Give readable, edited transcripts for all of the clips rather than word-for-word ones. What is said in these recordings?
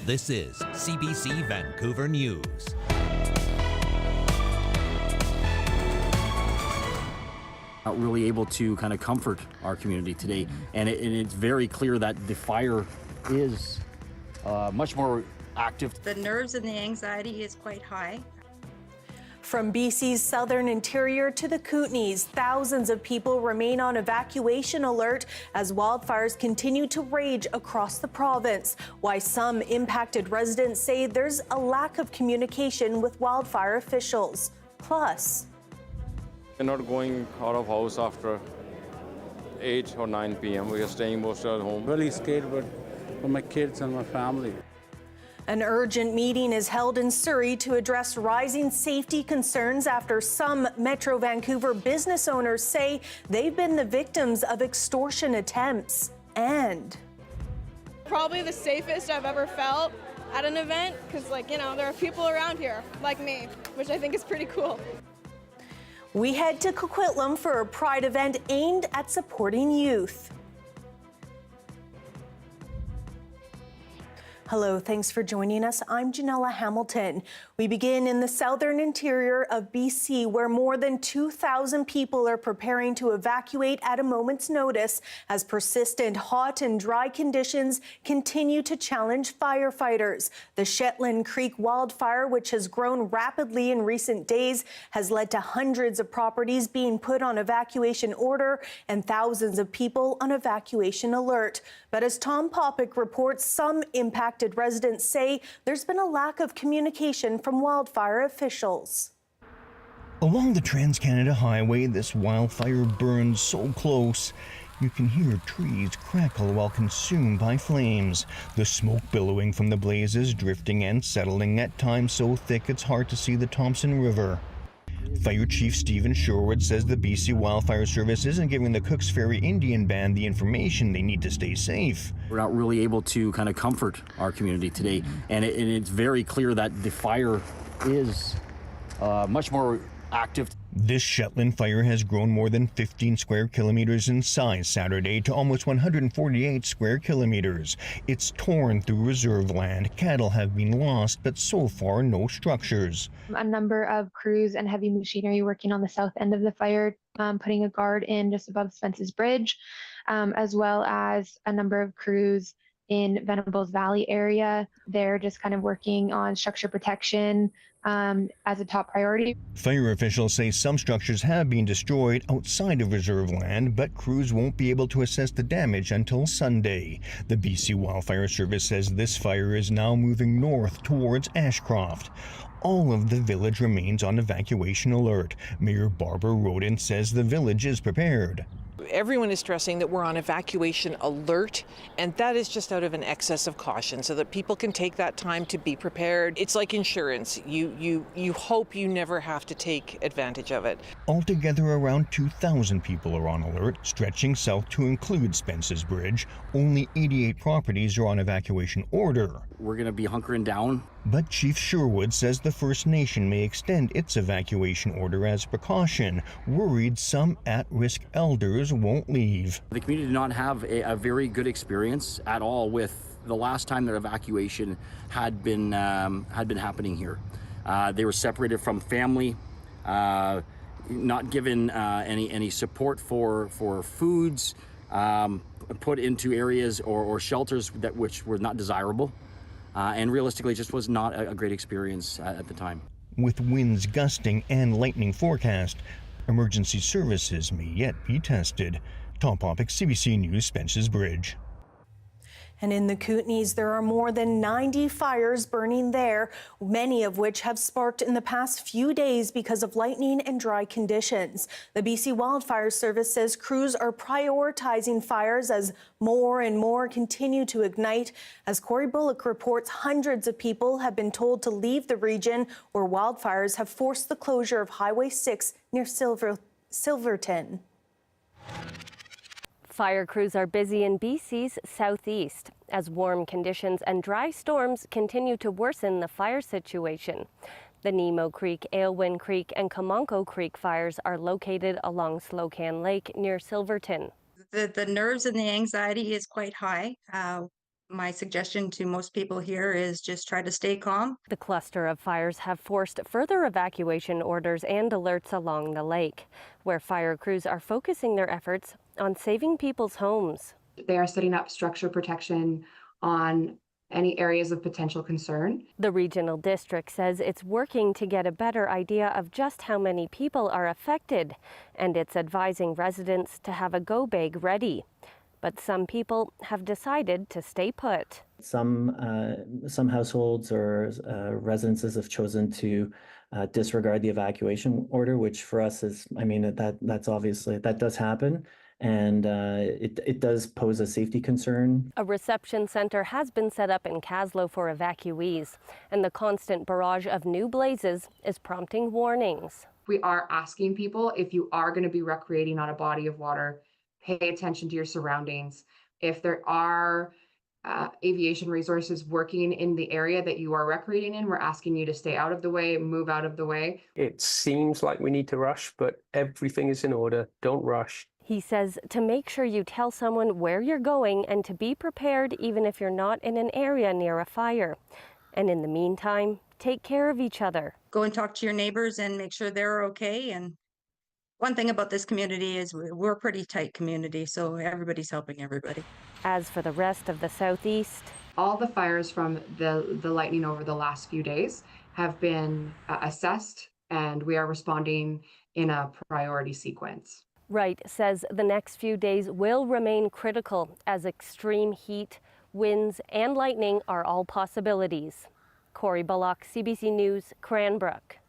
This is CBC Vancouver News. Not really able to kind of comfort our community today, and it's very clear that the fire is much more active. The nerves and the anxiety is quite high. From BC's southern interior to the Kootenays, thousands of people remain on evacuation alert as wildfires continue to rage across the province. Why some impacted residents say there's a lack of communication with wildfire officials. Plus, we're not going out of house after 8 or 9 p.m. We are staying mostly at home. Really scared for my kids and my family. an urgent meeting is held in Surrey to address rising safety concerns after some Metro Vancouver business owners say they've been the victims of extortion attempts. And probably the safest I've ever felt at an event because, there are people around here like me, which I think is pretty cool. we head to Coquitlam for a Pride event aimed at supporting youth. Hello, thanks for joining us. I'm Janella Hamilton. We begin in the southern interior of BC, where more than 2,000 people are preparing to evacuate at a moment's notice as persistent hot and dry conditions continue to challenge firefighters. The Shetland Creek wildfire, which has grown rapidly in recent days, has led to hundreds of properties being put on evacuation order and thousands of people on evacuation alert. But as Tom Popick reports, some impacted residents say there's been a lack of communication from wildfire officials. Along the Trans-Canada Highway, this wildfire burns so close, you can hear trees crackle while consumed by flames. The smoke billowing from the blazes drifting and settling, at times so thick it's hard to see the Thompson River. Fire Chief Stephen Sherwood says the BC Wildfire Service isn't giving the Cooks Ferry Indian Band the information they need to stay safe. We're not really able to kind of comfort our community today, and it's very clear that the fire is much more active. This Shetland fire has grown more than 15 square kilometers in size Saturday to almost 148 square kilometers. It's torn through reserve land. Cattle have been lost, but so far no structures. A number of crews and heavy machinery working on the south end of the fire, putting a guard in just above Spence's Bridge, as well as a number of crews in Venables Valley area. They're just kind of working on structure protection as a top priority. Fire officials say some structures have been destroyed outside of reserve land, but crews won't be able to assess the damage until Sunday. The BC Wildfire Service says this fire is now moving north towards Ashcroft. All of the village remains on evacuation alert. Mayor Barbara Rodin says the village is prepared. Everyone is stressing that we're on evacuation alert, and that is just out of an excess of caution so that people can take that time to be prepared. It's like insurance. You hope you never have to take advantage of it. Altogether, around 2,000 people are on alert, stretching south to include Spence's Bridge. Only 88 properties are on evacuation order. We're going to be hunkering down. But Chief Sherwood says the First Nation may extend its evacuation order as precaution, worried some at-risk elders won't leave. The community did not have a very good experience at all with the last time their evacuation had been happening here. They were separated from family, not given any support for foods, put into areas or shelters which were not desirable. And realistically, it just was not a great experience at the time. With winds gusting and lightning forecast, emergency services may yet be tested. Tom Popick, CBC News, Spence's Bridge. And in the Kootenays, there are more than 90 fires burning there, many of which have sparked in the past few days because of lightning and dry conditions. The BC Wildfire Service says crews are prioritizing fires as more and more continue to ignite. As Corey Bullock reports, hundreds of people have been told to leave the region where wildfires have forced the closure of Highway 6 near Silverton. Fire crews are busy in BC's southeast as warm conditions and dry storms continue to worsen the fire situation. The Nemo Creek, Aylwin Creek, and Comonco Creek fires are located along Slocan Lake near Silverton. The nerves and the anxiety is quite high. My suggestion to most people here is just try to stay calm. The cluster of fires have forced further evacuation orders and alerts along the lake, where fire crews are focusing their efforts on saving people's homes. They are setting up structure protection on any areas of potential concern. The regional district says it's working to get a better idea of just how many people are affected, and it's advising residents to have a go bag ready. But some people have decided to stay put. Some households or residences have chosen to disregard the evacuation order, which for us is, I mean, that's obviously, that does happen. And it does pose a safety concern. A reception center has been set up in Caslow for evacuees, and the constant barrage of new blazes is prompting warnings. We are asking people, if you are going to be recreating on a body of water, pay attention to your surroundings. If there are aviation resources working in the area that you are recreating in, we're asking you to stay out of the way, move out of the way. It seems like we need to rush, but everything is in order. Don't rush. He says to make sure you tell someone where you're going and to be prepared even if you're not in an area near a fire. And in the meantime, take care of each other. Go and talk to your neighbors and make sure they're okay. And one thing about this community is we're a pretty tight community, so everybody's helping everybody. As for the rest of the southeast, all the fires from the lightning over the last few days have been assessed, and we are responding in a priority sequence. Wright says the next few days will remain critical as extreme heat, winds, and lightning are all possibilities. Corey Bullock, CBC News, Cranbrook.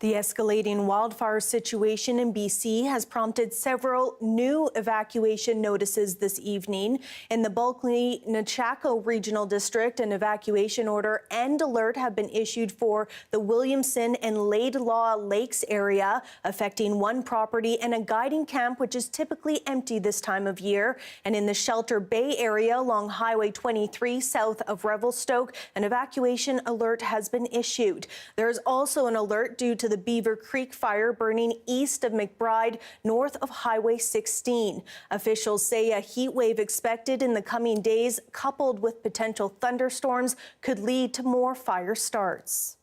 The escalating wildfire situation in BC has prompted several new evacuation notices this evening. In the Bulkley-Nechako Regional District, an evacuation order and alert have been issued for the Williamson and Laidlaw Lakes area, affecting one property and a guiding camp, which is typically empty this time of year. And in the Shelter Bay area along Highway 23 south of Revelstoke, an evacuation alert has been issued. There's also an alert due to the Beaver Creek fire burning east of McBride, north of Highway 16. Officials say a heat wave expected in the coming days, coupled with potential thunderstorms, could lead to more fire starts.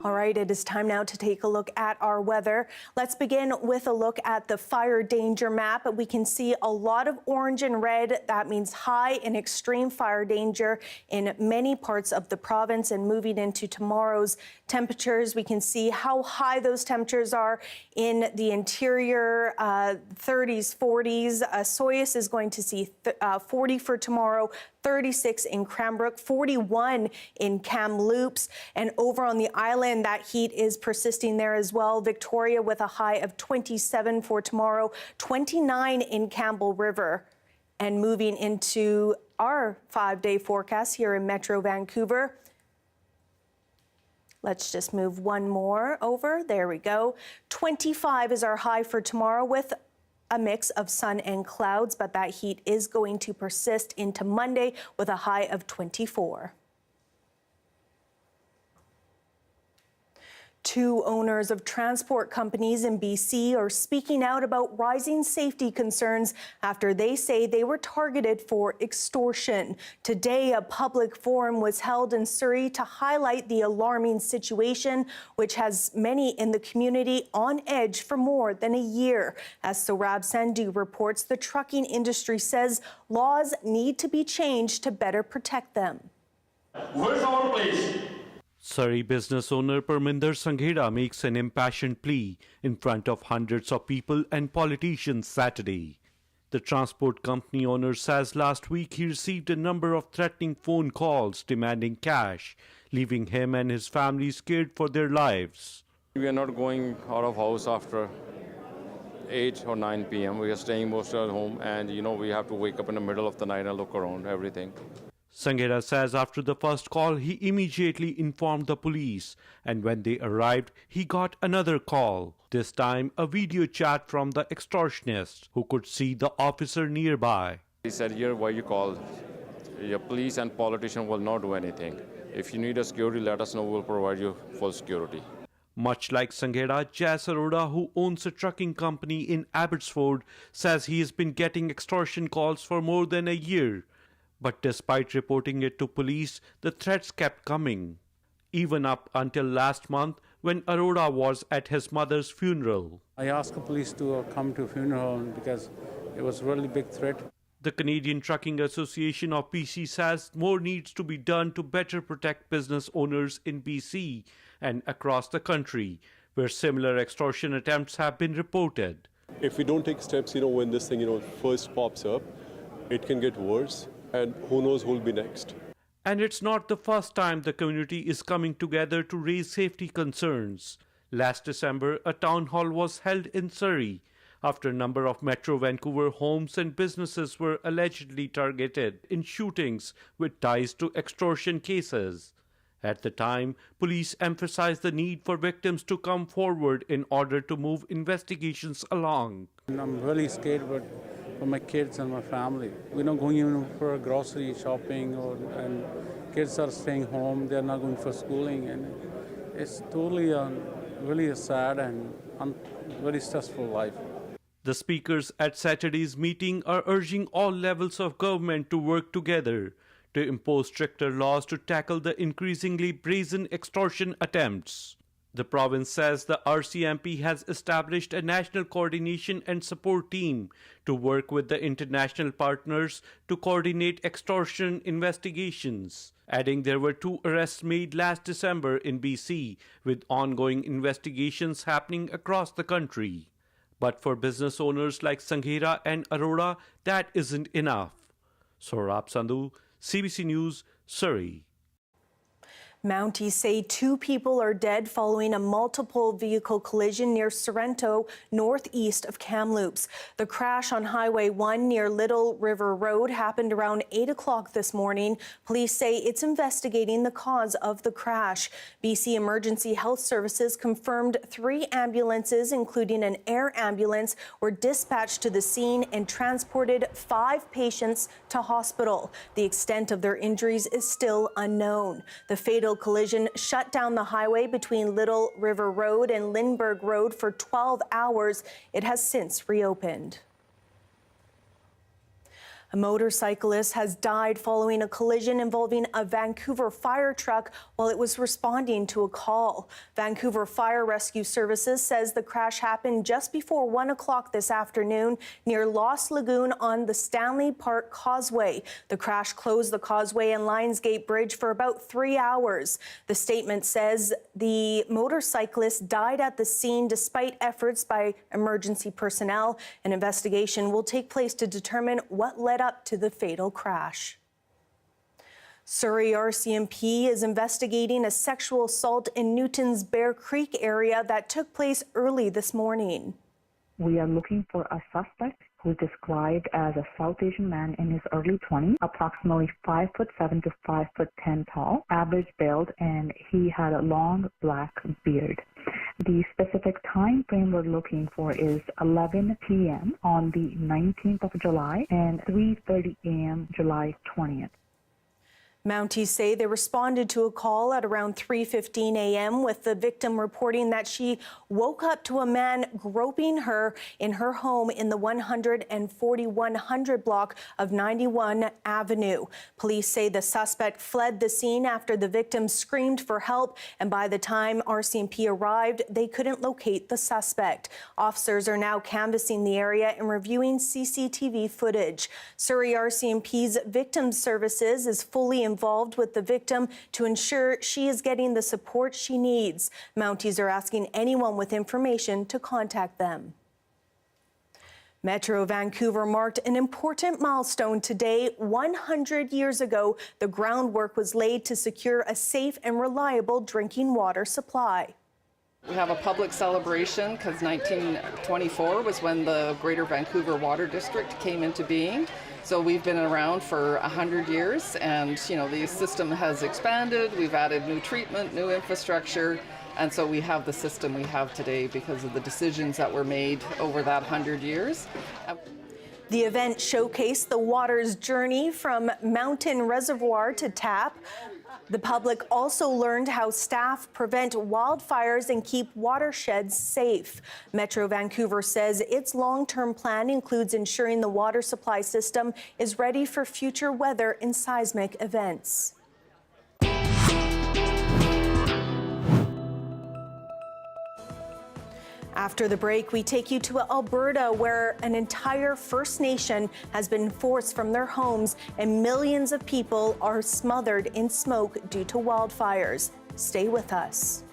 All right, it is time now to take a look at our weather. Let's begin with a look at the fire danger map. We can see a lot of orange and red. That means high and extreme fire danger in many parts of the province. And moving into tomorrow's temperatures, we can see how high those temperatures are in the interior, 30s, 40s. Soyuz is going to see 40 for tomorrow, 36 in Cranbrook, 41 in Kamloops, and over on the island, that heat is persisting there as well. Victoria with a high of 27 for tomorrow, 29 in Campbell River. And moving into our 5-day forecast here in Metro Vancouver. Let's just move one more over. There we go. 25 is our high for tomorrow with a mix of sun and clouds, but that heat is going to persist into Monday with a high of 24. Two owners of transport companies in BC are speaking out about rising safety concerns after they say they were targeted for extortion. Today, a public forum was held in Surrey to highlight the alarming situation, which has many in the community on edge for more than a year. As Saurabh Sandhu reports, the trucking industry says laws need to be changed to better protect them. Where's our place? Surrey business owner Parminder Sanghera makes an impassioned plea in front of hundreds of people and politicians Saturday. The transport company owner says last week he received a number of threatening phone calls demanding cash, leaving him and his family scared for their lives. We are not going out of house after 8 or 9 p.m. We are staying most at home, and we have to wake up in the middle of the night and look around everything. Sanghera says after the first call, he immediately informed the police, and when they arrived, he got another call. This time, a video chat from the extortionist, who could see the officer nearby. He said, "Here, why you called? Your police and politician will not do anything. If you need a security, let us know. We'll provide you full security." Much like Sanghera, Jas Arora, who owns a trucking company in Abbotsford, says he has been getting extortion calls for more than a year. But despite reporting it to police, the threats kept coming. Even up until last month when Arora was at his mother's funeral. I asked the police to come to funeral because it was a really big threat. The Canadian Trucking Association of BC says more needs to be done to better protect business owners in BC and across the country, where similar extortion attempts have been reported. If we don't take steps, when this thing, first pops up, it can get worse, and who knows who will be next. And it's not the first time the community is coming together to raise safety concerns. Last December, a town hall was held in Surrey after a number of Metro Vancouver homes and businesses were allegedly targeted in shootings with ties to extortion cases. At the time, police emphasized the need for victims to come forward in order to move investigations along. I'm really scared for my kids and my family. We're not going even for grocery shopping, and kids are staying home. They're not going for schooling, and it's totally really a sad and very stressful life. The speakers at Saturday's meeting are urging all levels of government to work together to impose stricter laws to tackle the increasingly brazen extortion attempts. The province says the RCMP has established a national coordination and support team to work with the international partners to coordinate extortion investigations, adding there were 2 arrests made last December in BC, with ongoing investigations happening across the country. But for business owners like Sanghera and Arora, that isn't enough. Saurabh Sandhu, CBC News, Surrey. Mounties say 2 people are dead following a multiple vehicle collision near Sorrento, northeast of Kamloops. The crash on Highway 1 near Little River Road happened around 8 o'clock this morning. Police say it's investigating the cause of the crash. BC Emergency Health Services confirmed 3 ambulances, including an air ambulance, were dispatched to the scene and transported 5 patients to hospital. The extent of their injuries is still unknown. The fatal collision shut down the highway between Little River Road and Lindbergh Road for 12 hours. It has since reopened. A motorcyclist has died following a collision involving a Vancouver fire truck while it was responding to a call. Vancouver Fire Rescue Services says the crash happened just before 1 o'clock this afternoon near Lost Lagoon on the Stanley Park Causeway. The crash closed the causeway and Lionsgate Bridge for about 3 hours. The statement says the motorcyclist died at the scene despite efforts by emergency personnel. An investigation will take place to determine what led up to the fatal crash. Surrey RCMP is investigating a sexual assault in Newton's Bear Creek area that took place early this morning. We are looking for a suspect who is described as a South Asian man in his early 20s, approximately 5'7" to 5'10" tall, average build, and he had a long black beard. The specific time frame we're looking for is 11 p.m. on the 19th of July and 3:30 a.m. July 20th. Mounties say they responded to a call at around 3:15 a.m. with the victim reporting that she woke up to a man groping her in her home in the 100 and 4100 block of 91 Avenue. Police say the suspect fled the scene after the victim screamed for help, and by the time RCMP arrived, they couldn't locate the suspect. Officers are now canvassing the area and reviewing CCTV footage. Surrey RCMP's Victim Services is fully involved with the victim to ensure she is getting the support she needs. Mounties are asking anyone with information to contact them. Metro Vancouver marked an important milestone today. 100 years ago, the groundwork was laid to secure a safe and reliable drinking water supply. We have a public celebration because 1924 was when the Greater Vancouver Water District came into being. So we've been around for 100 years, and the system has expanded. We've added new treatment, new infrastructure, and so we have the system we have today because of the decisions that were made over that 100 years. The event showcased the water's journey from mountain reservoir to tap. The public also learned how staff prevent wildfires and keep watersheds safe. Metro Vancouver says its long-term plan includes ensuring the water supply system is ready for future weather and seismic events. After the break, we take you to Alberta, where an entire First Nation has been forced from their homes and millions of people are smothered in smoke due to wildfires. Stay with us.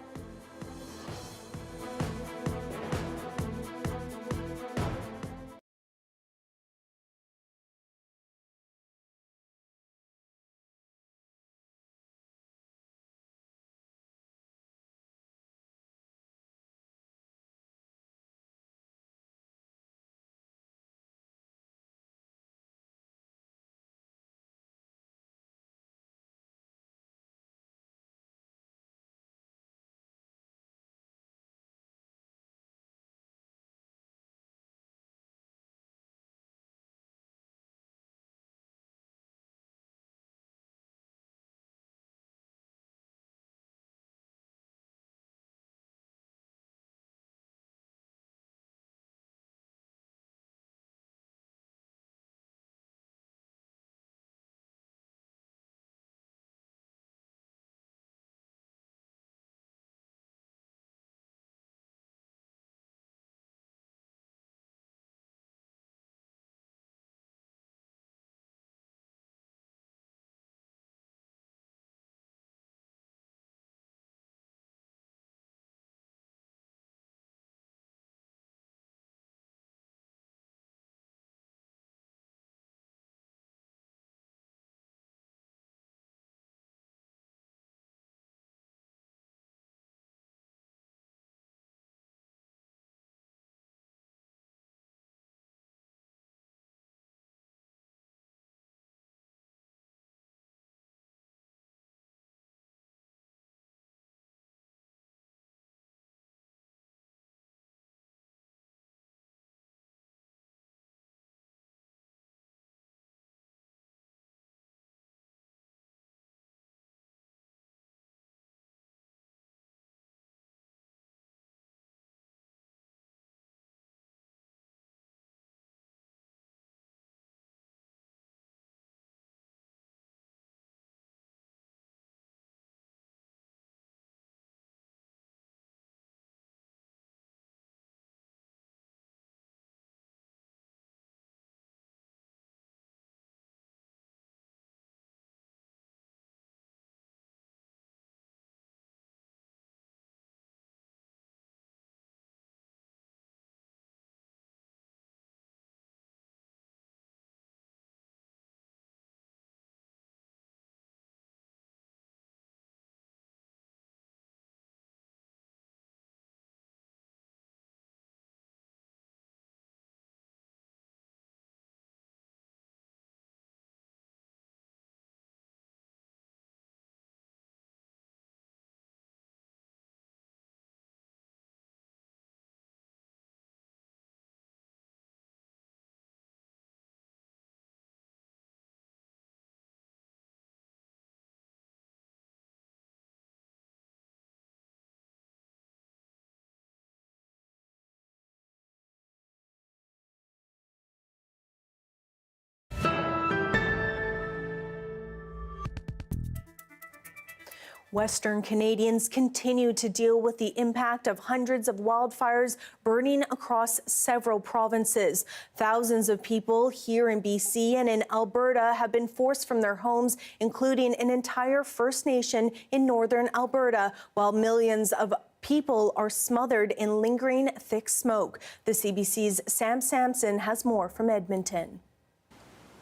Western Canadians continue to deal with the impact of hundreds of wildfires burning across several provinces. Thousands of people here in BC and in Alberta have been forced from their homes, including an entire First Nation in northern Alberta, while millions of people are smothered in lingering thick smoke. The CBC's Sam Sampson has more from Edmonton.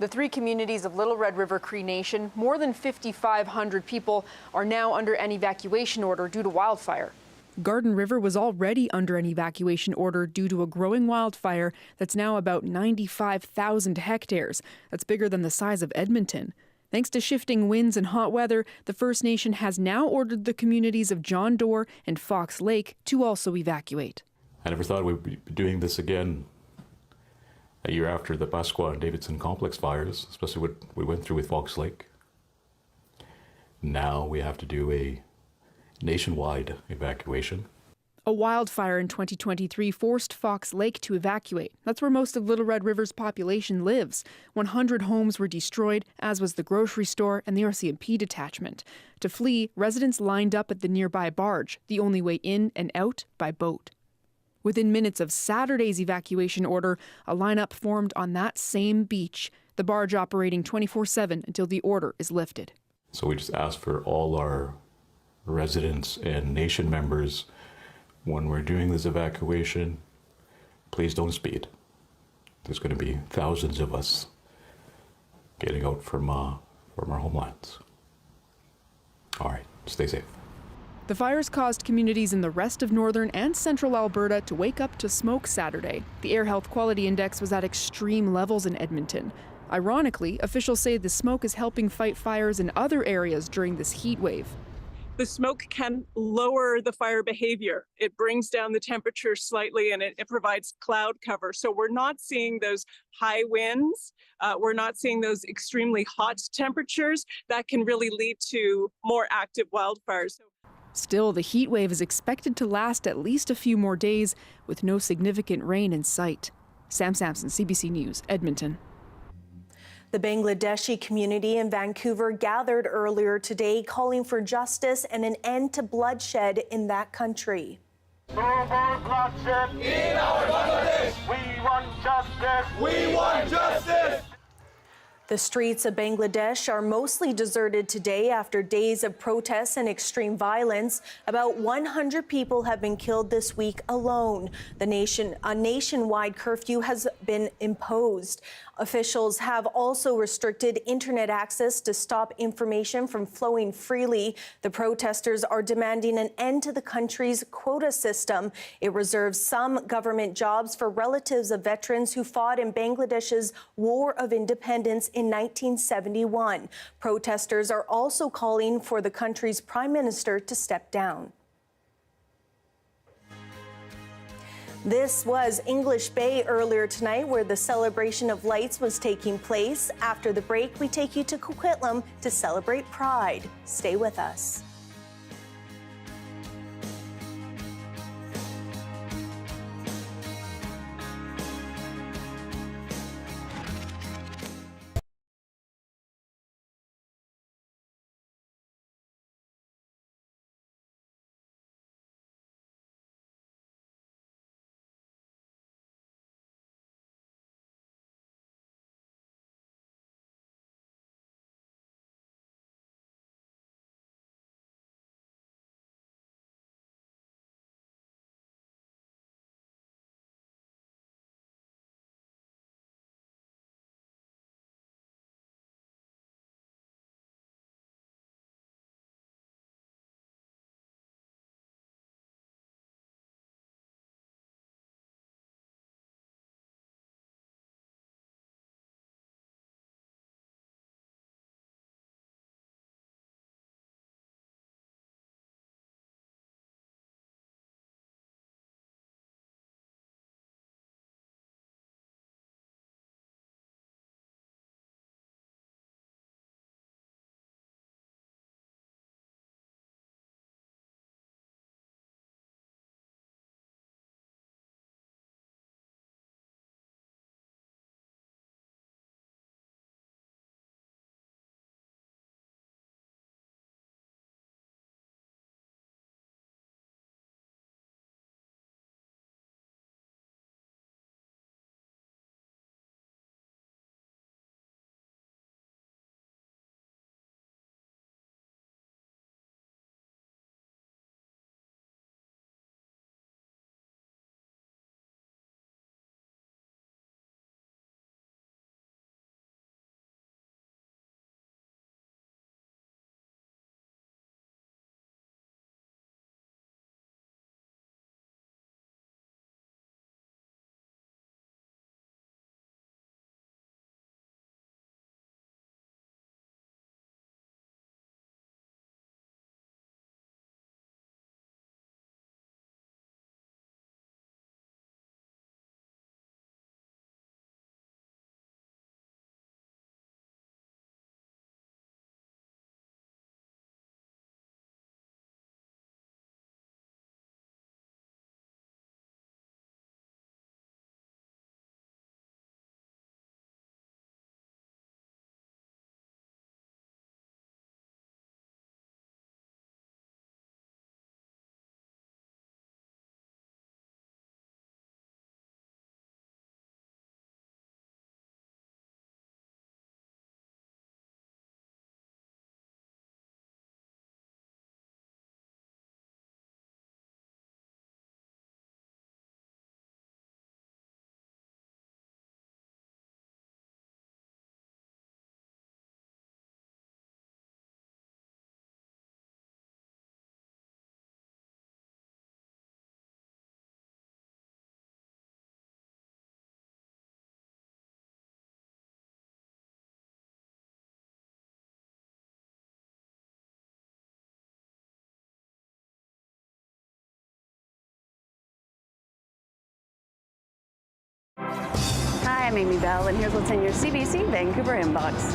The three communities of Little Red River Cree Nation, more than 5,500 people, are now under an evacuation order due to wildfire. Garden River was already under an evacuation order due to a growing wildfire that's now about 95,000 hectares. That's bigger than the size of Edmonton. Thanks to shifting winds and hot weather, the First Nation has now ordered the communities of John Doerr and Fox Lake to also evacuate. I never thought we'd be doing this again a year after the Pasqua and Davidson complex fires, especially what we went through with Fox Lake. Now we have to do a nationwide evacuation. A wildfire in 2023 forced Fox Lake to evacuate. That's where most of Little Red River's population lives. 100 homes were destroyed, as was the grocery store and the RCMP detachment. To flee, residents lined up at the nearby barge, the only way in and out by boat. Within minutes of Saturday's evacuation order, a lineup formed on that same beach, the barge operating 24/7 until the order is lifted. So we just ask for all our residents and nation members, when we're doing this evacuation, please don't speed. There's going to be thousands of us getting out from our homelands. All right, stay safe. The fires caused communities in the rest of northern and central Alberta to wake up to smoke Saturday. The Air Health Quality Index was at extreme levels in Edmonton. Ironically, officials say the smoke is helping fight fires in other areas during this heat wave. The smoke can lower the fire behavior. It brings down the temperature slightly and it provides cloud cover. So we're not seeing those high winds. We're not seeing those extremely hot temperatures that can really lead to more active wildfires. Still, the heat wave is expected to last at least a few more days with no significant rain in sight. Sam Sampson, CBC News, Edmonton. The Bangladeshi community in Vancouver gathered earlier today calling for justice and an end to bloodshed in that country. No more bloodshed in our Bangladesh. We want justice. We want justice. The streets of Bangladesh are mostly deserted today after days of protests and extreme violence. About 100 people have been killed this week alone. A nationwide curfew has been imposed. Officials have also restricted internet access to stop information from flowing freely. The protesters are demanding an end to the country's quota system. It reserves some government jobs for relatives of veterans who fought in Bangladesh's War of Independence in 1971. Protesters are also calling for the country's prime minister to step down. This was English Bay earlier tonight, where the celebration of lights was taking place. After the break, we take you to Coquitlam to celebrate Pride. Stay with us. I'm Amy Bell, and here's what's in your CBC Vancouver inbox.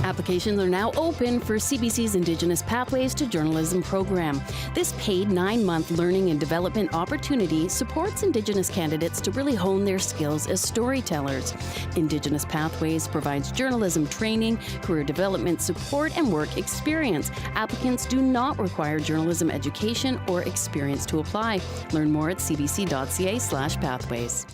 Applications are now open for CBC's Indigenous Pathways to Journalism program. This paid 9-month learning and development opportunity supports Indigenous candidates to really hone their skills as storytellers. Indigenous Pathways provides journalism training, career development support, and work experience. Applicants do not require journalism education or experience to apply. Learn more at cbc.ca/pathways.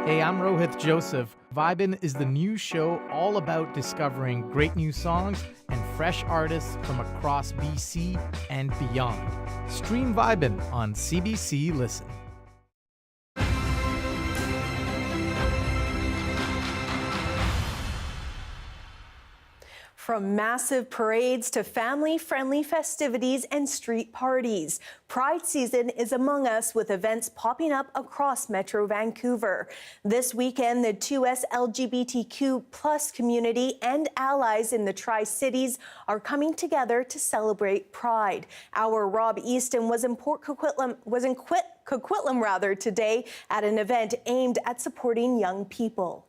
Hey, I'm Rohith Joseph. Vibin' is the new show all about discovering great new songs and fresh artists from across BC and beyond. Stream Vibin' on CBC Listen. From massive parades to family-friendly festivities and street parties, Pride season is among us with events popping up across Metro Vancouver. This weekend, the 2S LGBTQ+ community and allies in the Tri-Cities are coming together to celebrate Pride. Our Rob Easton was in Coquitlam today at an event aimed at supporting young people.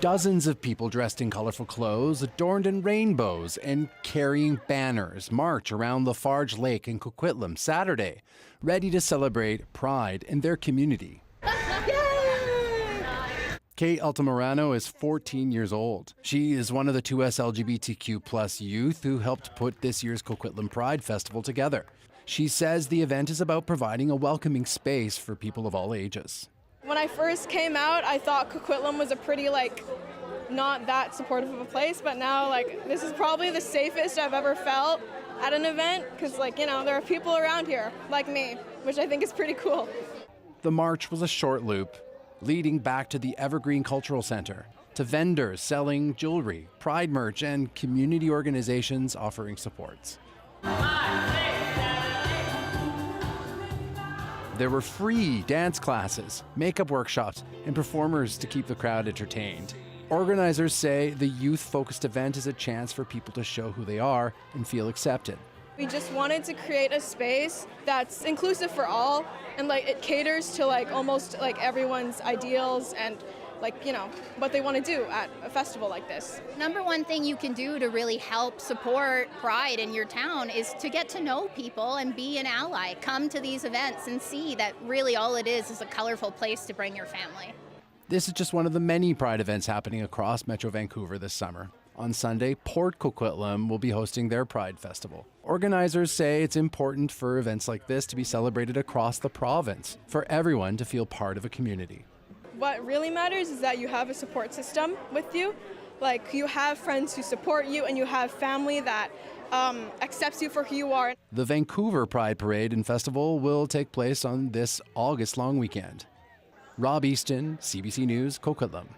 Dozens of people dressed in colorful clothes, adorned in rainbows, and carrying banners march around Lafarge Lake in Coquitlam Saturday, ready to celebrate Pride in their community. Kate Altamirano is 14 years old. She is one of the 2S LGBTQ+ youth who helped put this year's Coquitlam Pride Festival together. She says the event is about providing a welcoming space for people of all ages. When I first came out, I thought Coquitlam was a pretty, not that supportive of a place, but now, this is probably the safest I've ever felt at an event, because, there are people around here, like me, which I think is pretty cool. The march was a short loop, leading back to the Evergreen Cultural Centre, to vendors selling jewelry, Pride merch, and community organizations offering supports. There were free dance classes, makeup workshops, and performers to keep the crowd entertained. Organizers say the youth-focused event is a chance for people to show who they are and feel accepted. We just wanted to create a space that's inclusive for all, and it caters to almost everyone's ideals and what they want to do at a festival like this. Number one thing you can do to really help support Pride in your town is to get to know people and be an ally. Come to these events and see that really all it is a colorful place to bring your family. This is just one of the many Pride events happening across Metro Vancouver this summer. On Sunday, Port Coquitlam will be hosting their Pride Festival. Organizers say it's important for events like this to be celebrated across the province, for everyone to feel part of a community. What really matters is that you have a support system with you. You have friends who support you, and you have family that accepts you for who you are. The Vancouver Pride Parade and Festival will take place on this August long weekend. Rob Easton, CBC News, Coquitlam.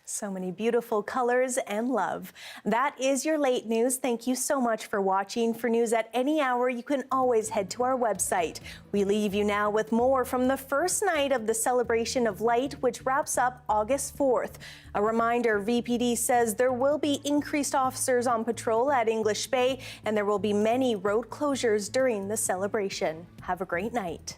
So many beautiful colors and love. That is your late news. Thank you so much for watching. For news at any hour, you can always head to our website. We leave you now with more from the first night of the Celebration of Light, which wraps up August 4th. A reminder, VPD says there will be increased officers on patrol at English Bay, and there will be many road closures during the celebration. Have a great night.